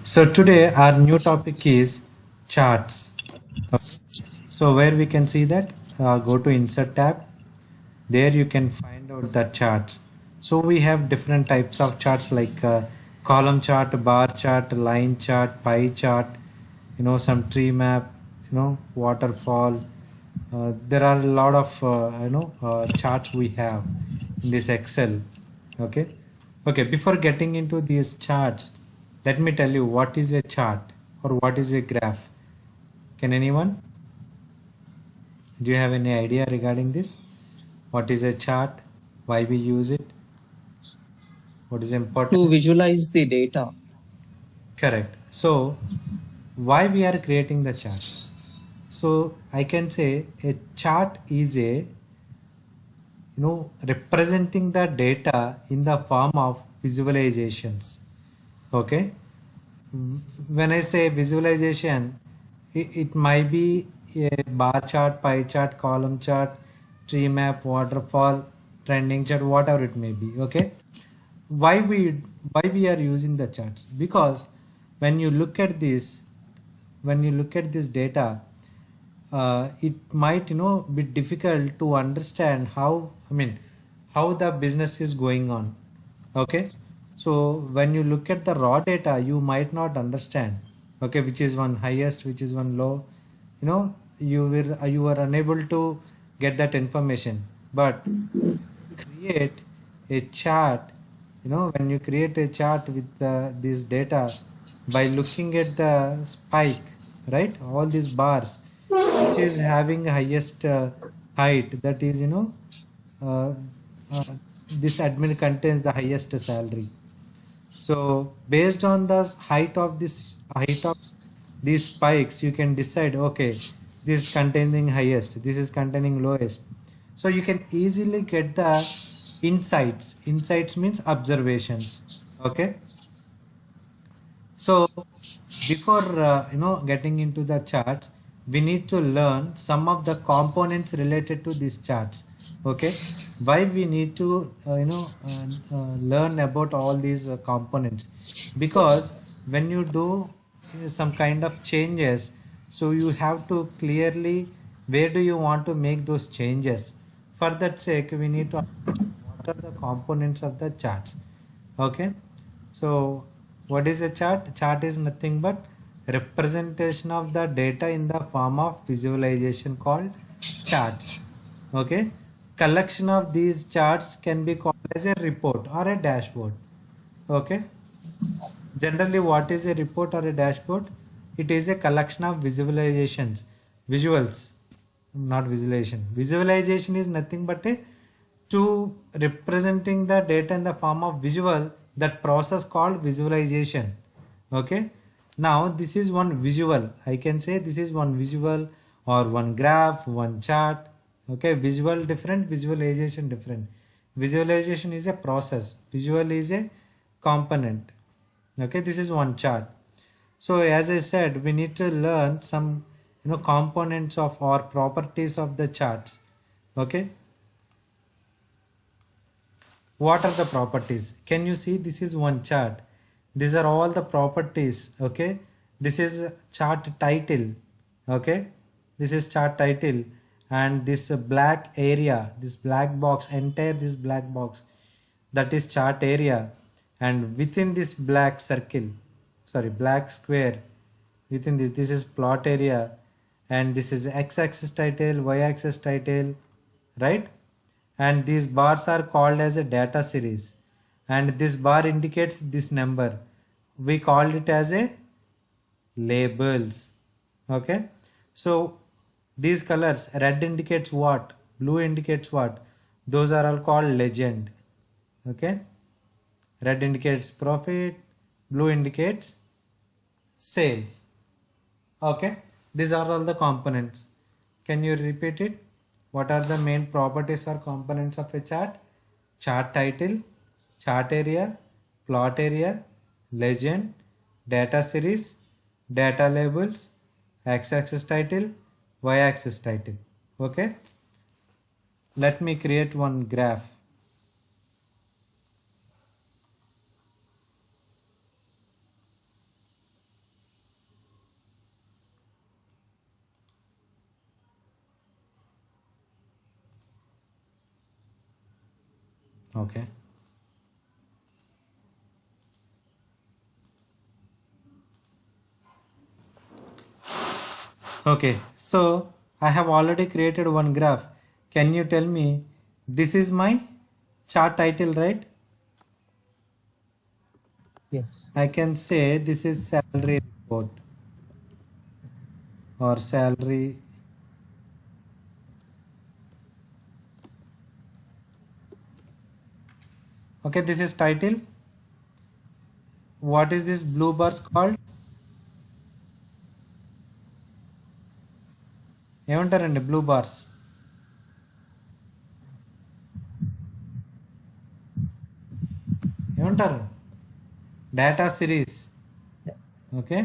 So today our new topic is charts. So where we can see that, go to insert tab. There you can find out the charts. So we have different types of charts like column chart, bar chart, line chart, pie chart, some tree map, waterfall. There are a lot of charts we have in this Excel. Okay, before getting into these charts, let me tell you what is a chart or what is a graph. Can anyone? Do you have any idea regarding this? What is a chart? Why we use it? What is important? To visualize the data. Correct. So why we are creating the chart? So I can say a chart is a representing the data in the form of visualizations. Okay, when I say visualization, it might be a bar chart, pie chart, column chart, tree map, waterfall, trending chart, whatever it may be. Okay, why we are using the charts? Because when you look at this, data, it might be difficult to understand how the business is going on. Okay, so when you look at the raw data you might not understand, okay, which is one highest, which is one low. You are unable to get that information. But create a chart, when you create a chart with this data, by looking at the spike, right, all these bars which is having highest height, that is uh, uh, this admin contains the highest salary. So based on the height of these spikes, you can decide, okay, this is containing highest, this is containing lowest. So you can easily get the insights. Insights means observations. Okay. So before getting into the charts, we need to learn some of the components related to these charts. Okay, why we need to learn about all these components? Because when you do some kind of changes, so you have to clearly where do you want to make those changes. For that sake, we need to understand what are the components of the charts. Okay, so what is a chart? Chart is nothing but representation of the data in the form of visualization called charts. Okay, collection of these charts can be called as a report or a dashboard. Okay, generally what is a report or a dashboard? It is a collection of visuals, not visualization. Visualization is nothing but a to representing the data in the form of visual, that process called visualization. Okay, now this is one visual, I can say this is one visual or one graph, one chart. Okay, visual different, visualization different. Visualization is a process, visual is a component. Okay, this is one chart. So as I said, we need to learn some components of or properties of the charts. Okay, what are the properties? Can you see this is one chart? These are all the properties. Okay, this is chart title. Okay, this is chart title, and this black area, this black box, entire this black box, that is chart area. And within this black circle, sorry, black square, within this is plot area, and this is x-axis title, y-axis title, right? And these bars are called as a data series, and this bar indicates this number, we called it as a labels. Okay, so these colors, red indicates what, blue indicates what, those are all called legend. Okay, red indicates profit, blue indicates sales. Okay, these are all the components. Can you repeat it? What are the main properties or components of a chart? Chart title, chart area, plot area, legend, data series, data labels, x-axis title, y-axis title. Okay, let me create one graph. Okay. Okay, so I have already created one graph. Can you tell me, this is my chart title, right? Yes. I can say this is salary report or salary. Okay, this is title. What is this blue bars called? ఏమంటారండి blue bars? ఏమంటారు? Data series. Okay,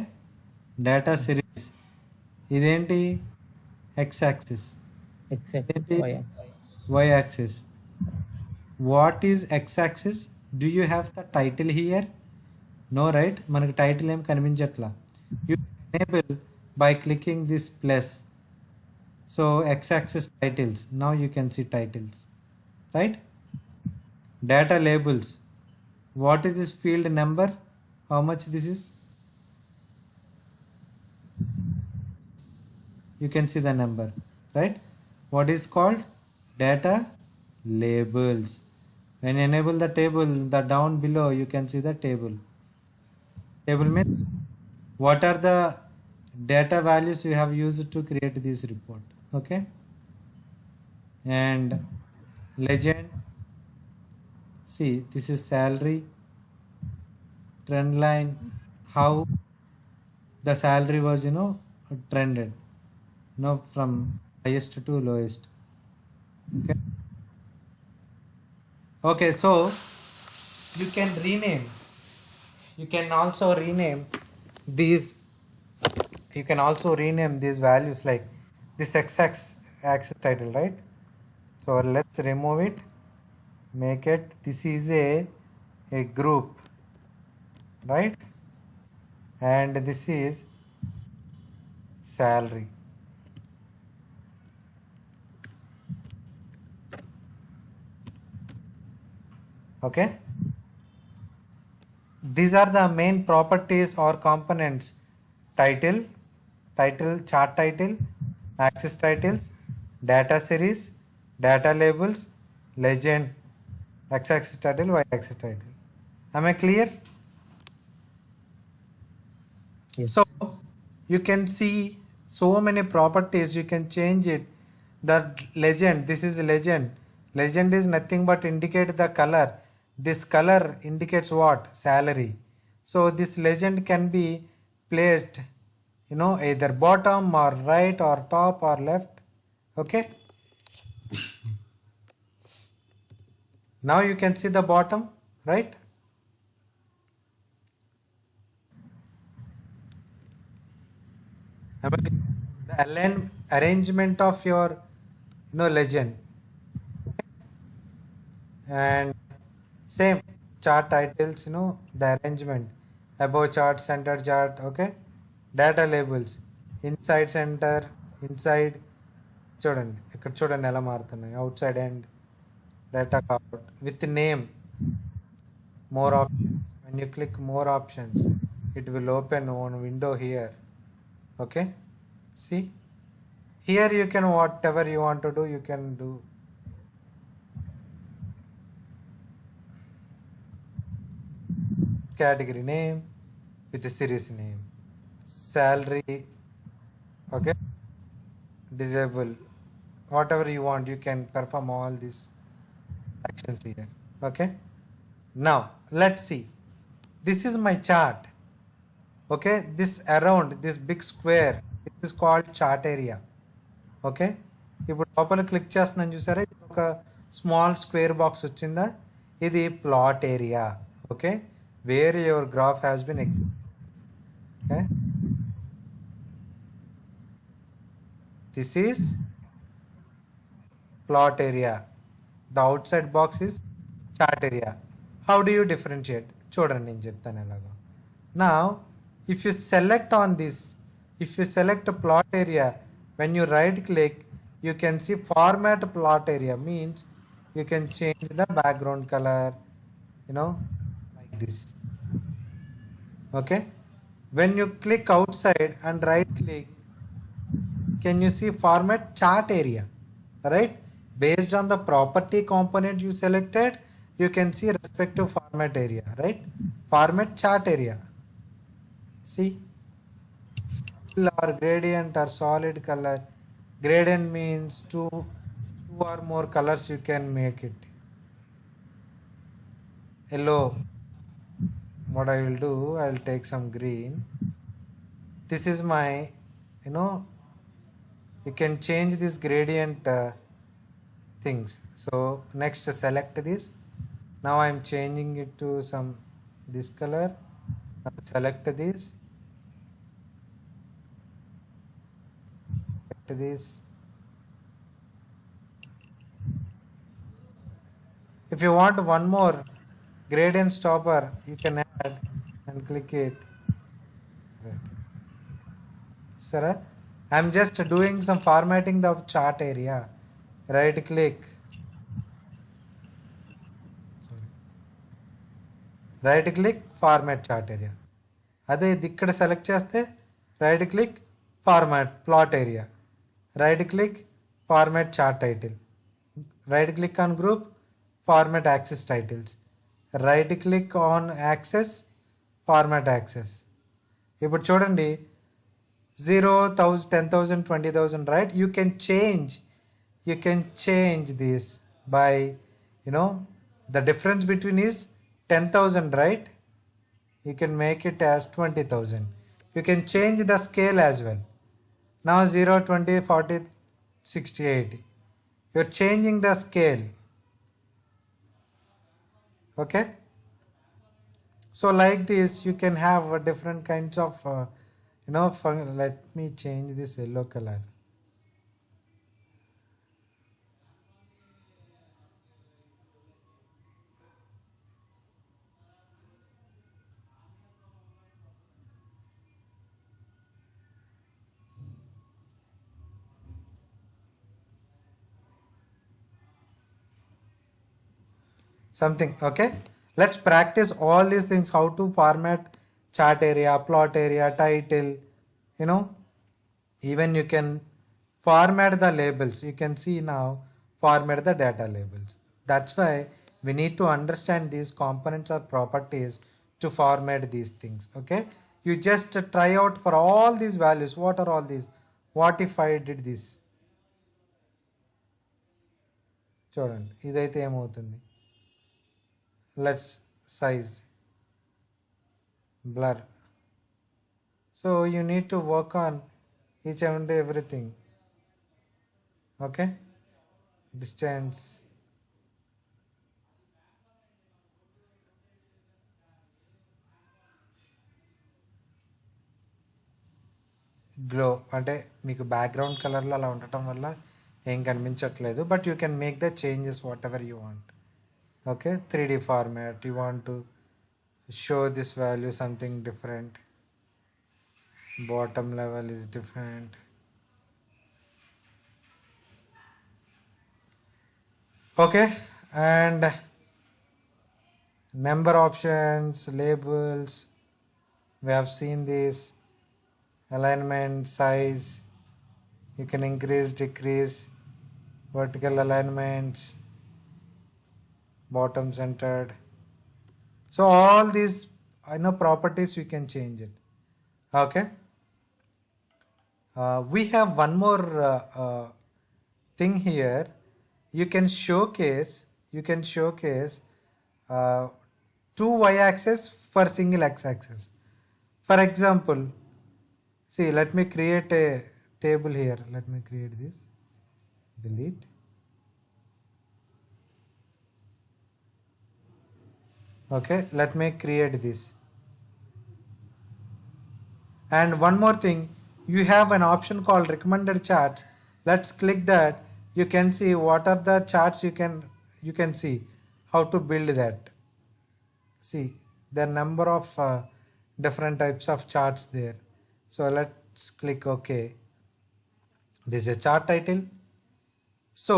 data series. ఇదేంటి? X axis. X-axis, ఏంటి? Y-axis. Y axis. What is X axis? Do you have the title here? No, right? మనకి title ఏం కనిపించట్లా. You enable by clicking this plus. So X axis titles. Now you can see titles, right? Data labels. What is this field number? How much this is? You can see the number, right? What is called? Data labels. When you enable the table, the down below you can see the table. Table means what are the data values you have used to create this report. Okay, and legend. See, this is salary, trend line, how the salary was trended, from highest to lowest. Okay, okay, so you can rename, you can also rename these, values, like this axis title, right? So let's remove it, make it, this is a group, right? And this is salary. Okay, these are the main properties or components: title, chart title, axis titles, data series, data labels, legend, x-axis title, y-axis title. Am I clear? Yes. So you can see so many properties, you can change it. The legend, this is legend. Legend is nothing but indicate the color. This color indicates what? Salary. So this legend can be placed, either bottom or right or top or left. Okay. Now you can see the bottom, right? The arrangement of your legend, and same chart titles, the arrangement, above chart, center chart. Okay, data labels, inside center, inside, చూడండి ఇక్కడ చూడండి ఎలా మారుతున్నాయి, out side and data card with name, more options. When you click more options, it will open one window here. Okay, see, here you can, whatever you want to do, you can do. Category name with a series name, salary. Okay, disable, whatever you want, you can perform all these actions here. Okay, now let's see, this is my chart. Okay, this around this big square, this is called chart area. Okay, ఇప్పుడు లోపల click చేస్తున్నాను చూసారా, ఒక small square box వచ్చిందా, ఇది plot area. Okay, where your graph has been okay, this is plot area, the outside box is chart area. How do you differentiate? చూడండి నేను చెప్తాను ఎలాగో. Now if you select on this, if you select a plot area, when you right click, you can see format plot area, means you can change the background color, like this. Okay, when you click outside and right click, can you see format chart area, right? Based on the property component you selected, you can see respective format area, right? Format chart area. See, fill or gradient or solid color. Gradient means two or more colors you can make it. Yellow. What I will do, I will take some green. This is my, you can change this gradient things. So next select this. Now I am changing it to some this color. Now select this. Select this. If you want one more gradient stopper, you can add and click it. Right. Sir, I'm just doing some formatting the chart area. Right click. Sorry. Right click format chart area. అదే ఇది ఇక్కడ select చేస్తే right click format plot area, right click format chart title, right click on group format access titles, right click on access format access. ఇప్పుడు చూడండి 0,000, 10,000, 20,000, right? You can change this by, the difference between is 10,000, right? You can make it as 20,000. You can change the scale as well. Now 0, 20, 40, 60, 80. You're changing the scale. Okay? So like this, you can have different kinds of, let me change this yellow color. Something, okay? Let's practice all these things, how to format chart area, plot area, title, even you can format the labels. You can see now, format the data labels. That's why we need to understand these components or properties to format these things. Okay, you just try out for all these values. What are all these? What if I did this? చూడండి, ఇదైతే ఏమవుతుంది? Let's size, blur. So you need to work on each and everything. Okay, distance, glow అంటే మీకు background కలర్లో అలా ఉండటం వల్ల ఏం కనిపించట్లేదు, but you can make the changes what ever you want. Okay, 3D format, you want to show this value something different, bottom level is different. Okay, and number options, labels, we have seen this, alignment, size, you can increase, decrease, vertical alignments, bottom centered. So all these properties we can change it. Okay, we have one more thing here. You can showcase two y-axis for single x-axis. For example, see, let me create a table here. Let me create this, delete. Okay, let me create this. And one more thing, you have an option called recommended charts. Let's click that. You can see what are the charts you can see how to build that. See, there are number of different types of charts there. So let's click OK. This is a chart title. So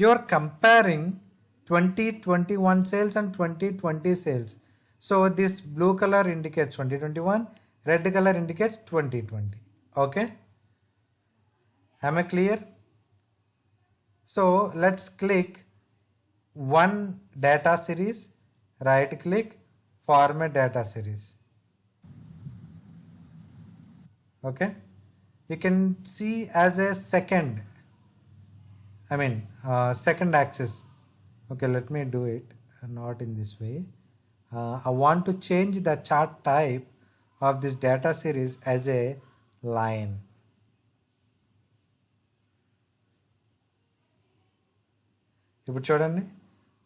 You are comparing 2021 sales and 2020 sales. So this blue color indicates 2021, red color indicates 2020. Okay, am I clear? So let's click one data series, right click, format data series. Okay, you can see as a second, second axis. Okay, let me do it not in this way. I want to change the chart type of this data series as a line. ఇప్పుడు చూడండి,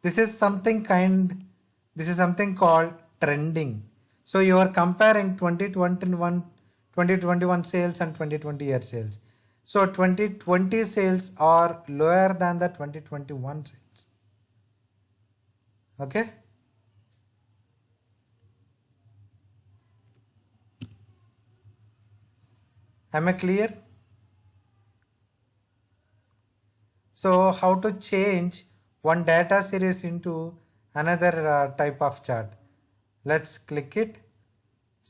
this is something called trending. So you are comparing 2021 sales and 2020 year sales. So 2020 sales are lower than the 2021 sales. Okay, am I clear? So how to change one data series into another type of chart? Let's click it,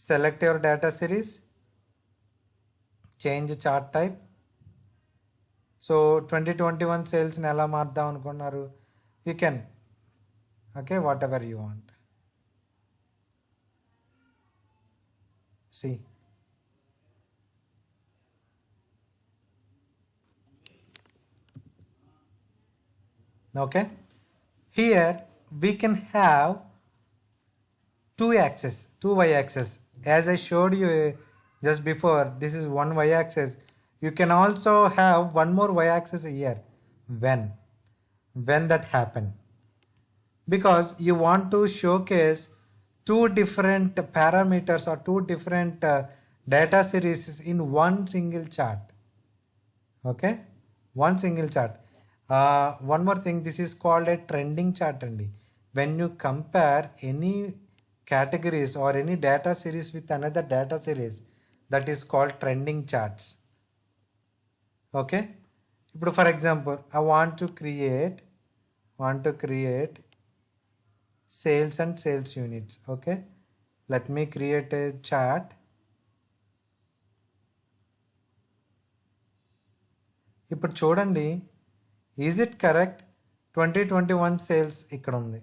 select your data series, change chart type. So 2021 sales ni ela marddam anukunnaru, you can, okay, whatever you want. See, okay, here we can have two y-axis. As I showed you just before, this is one y-axis. You can also have one more y-axis here. When that happen, because you want to showcase two different parameters or two different data series in one single chart. Okay, one single chart. One more thing, this is called a trending chart andi. When you compare any categories or any data series with another data series, that is called trending charts. Okay, ఇప్పుడు for example, I want to create sales and sales units. Okay, let me create a chart. ఇప్పుడు చూడండి, is it correct? 2021 sales ఇక్కడ ఉంది,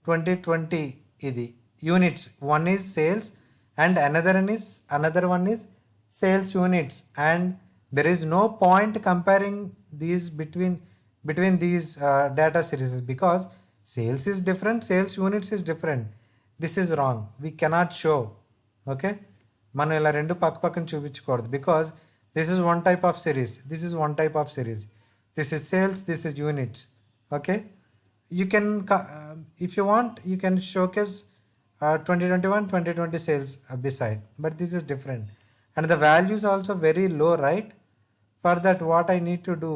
2020 ఇది units, one is sales and another one is sales units, and there is no point comparing these between these data series, because sales is different, sales units is different. This is wrong, we cannot show. Okay, మనం ఇలా రెండు పక్క పక్కన చూపించకూడదు, because this is one type of series, this is one type of series, this is sales, this is units. Okay, you can if you want, you can showcase 2021 2020 sales beside, but this is different and the value is also very low, right? For that, what I need to do,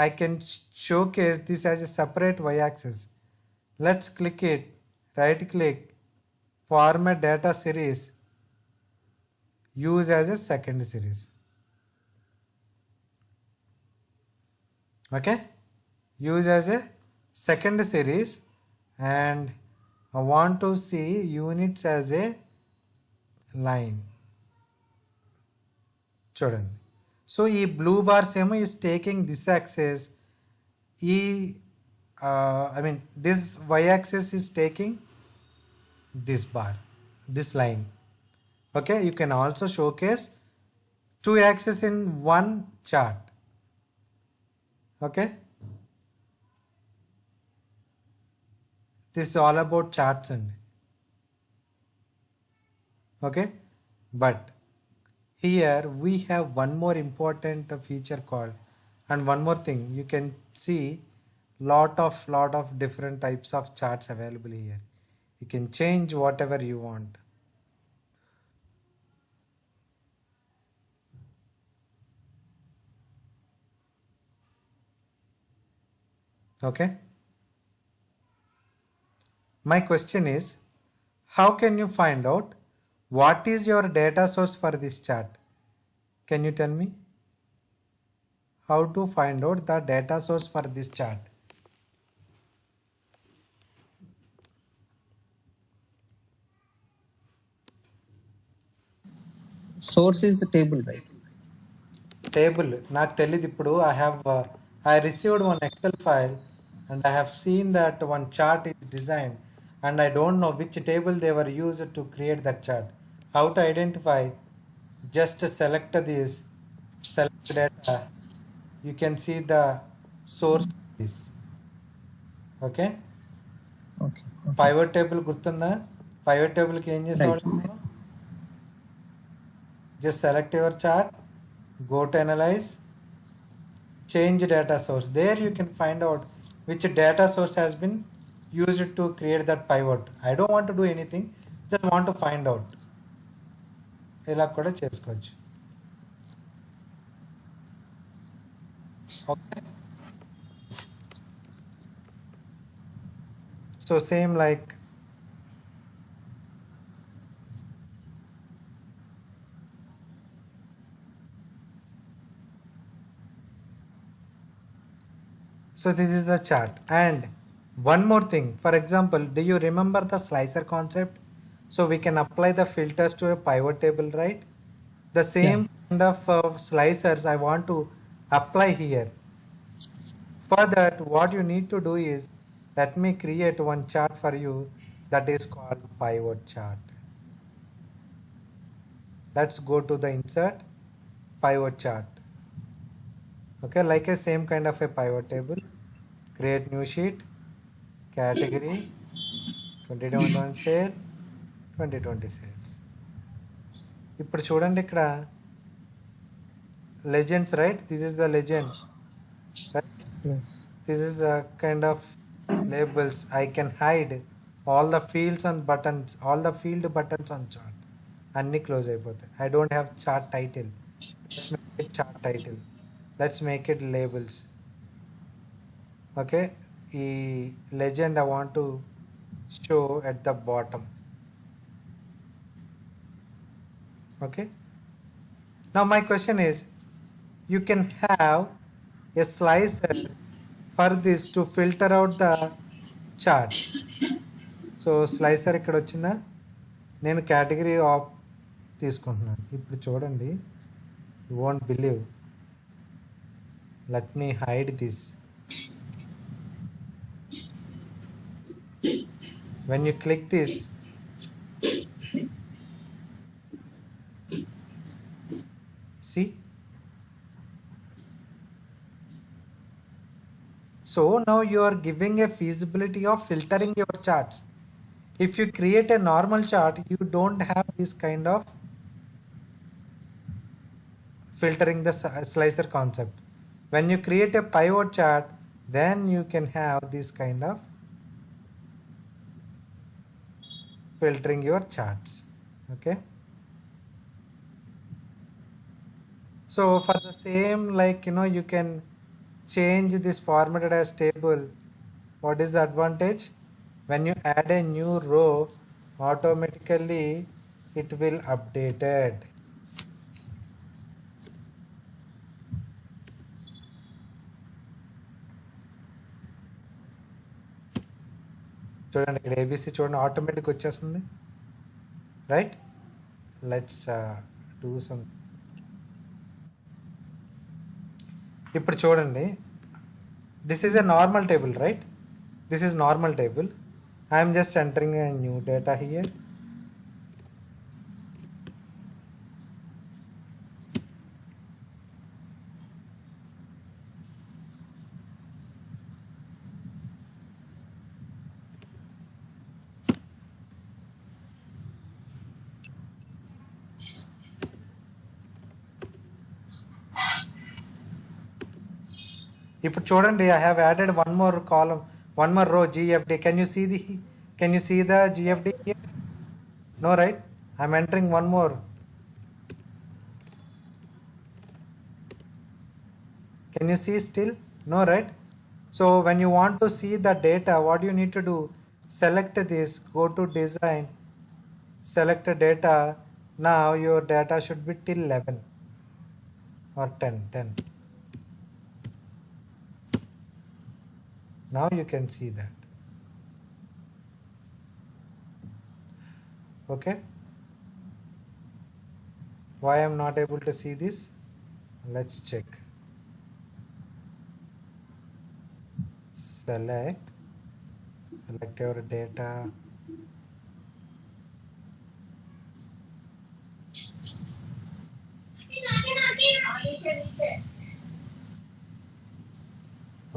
I can showcase this as a separate y-axis. Let's click it, right click, format data series, use as a second series. Okay, use as a second series, and I want to see units as a line. చూడండి, so ఈ blue bars ఏమో is taking this axis, ఈ this Y axis is taking this bar, this line. Okay, you can also showcase two axes in one chart. Okay, this is all about charts and okay, but here we have one more important feature called, and one more thing, you can see lot of different types of charts available here. You can change whatever you want. Okay, my question is, how can you find out what is your data source for this chart? Can you tell me how to find out the data source for this chart? source is the table, right? Table నాకు తెలియదు ఇప్పుడు. I received one Excel file and I have seen that one chart is designed and I don't know which table they were used to create that chart. How to identify? Just select this, select data. You can see the source of this. Okay. Okay. Okay. Pivot table గుర్తుందా? Pivot table కి ఏం చేసేవాళ్ళం Right. మనం? Just select your chart, go to analyze, change data source. There you can find out which data source has been used to create that pivot. I don't want to do anything, just want to find out. ఇలా కూడా చేసుకోవచ్చు. Okay. So same like so this is the chart. And one more thing, for example, do you remember the slicer concept? So we can apply the filters to a pivot table, right? The same kind of slicers I want to apply here. For that, what you need to do is, let me create one chart for you that is called pivot chart. Let's go to the insert pivot chart. Okay, like a same kind of a pivot table. Create new sheet, category 2021 sale, 2020 sales. ఇప్పుడు చూడండి ఇక్కడ legends, right? This is the legend, right? Yes. This is a kind of labels. I can hide all the fields and buttons, all the field buttons on chart. అన్ని close అయిపోతాయి. I don't have chart title. Let's make it chart title. Let's make it labels. Okay, ఈ legend I want to show at the bottom. Okay, now my question is, you can have a slicer for this to filter out the chart. So slicer ఇక్కడ వచ్చిందా, నేను category of తీసుకుంటున్నాను. ఇప్పుడు చూడండి, you won't believe. Let me hide this. When you click this, see, so now you are giving a feasibility of filtering your charts. If you create a normal chart, you don't have this kind of filtering the slicer concept. When you create a pivot chart, then you can have this kind of filtering your charts. Okay, so for the same, like, you can change this formatted as table. What is the advantage? When you add a new row, automatically it will updated. చూడండి ఇక్కడ ABC చూడండి, automatic వచ్చేస్తుంది, right? Let's do some. ఇప్పుడు చూడండి, this is a normal table, right? This is normal table. I am just entering a new data here. ఇప్పుడు చూడండి, I have added one more column, one more row, GFD. Can you see the GFD here? No, right? I'm entering one more. Can you see still? No, right? So when you want to see the data, what you need to do? Select this, go to design, select data. Now your data should be till 11 or 10. Now you can see that. Okay, Why I'm not able to see this? Let's check. Select your data.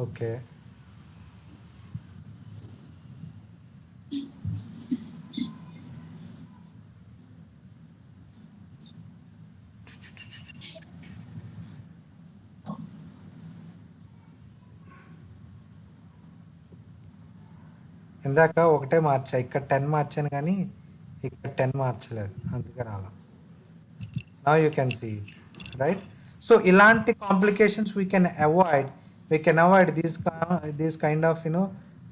Okay. ఇందాక ఒకటే మార్చా, ఇక్కడ 10 మార్చాను కానీ ఇక్కడ 10 మార్చలేదు, అందుకే రాలా. Now you can see it, right? So ilanti complications we can avoid these kind of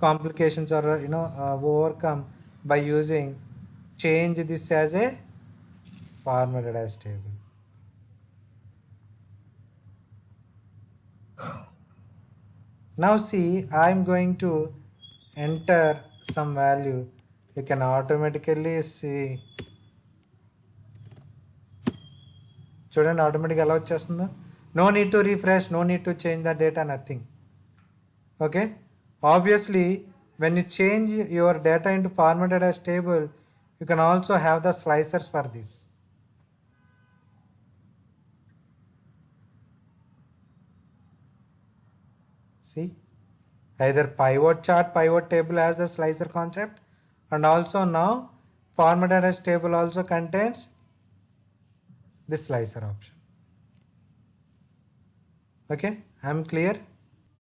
complications, or overcome by using change this as a formatted as table. Now see, I'm going to enter some value. You can automatically see, చూడండి ఆటోమేటిక్గా ఎలా వచ్చేస్తుందో. No need to refresh, no need to change the data, nothing. Okay, obviously when you change your data into formatted as table, you can also have the slicers for this. See, either pivot chart, pivot table has the slicer concept, and also now formatted as table also contains this slicer option. Okay, I'm clear.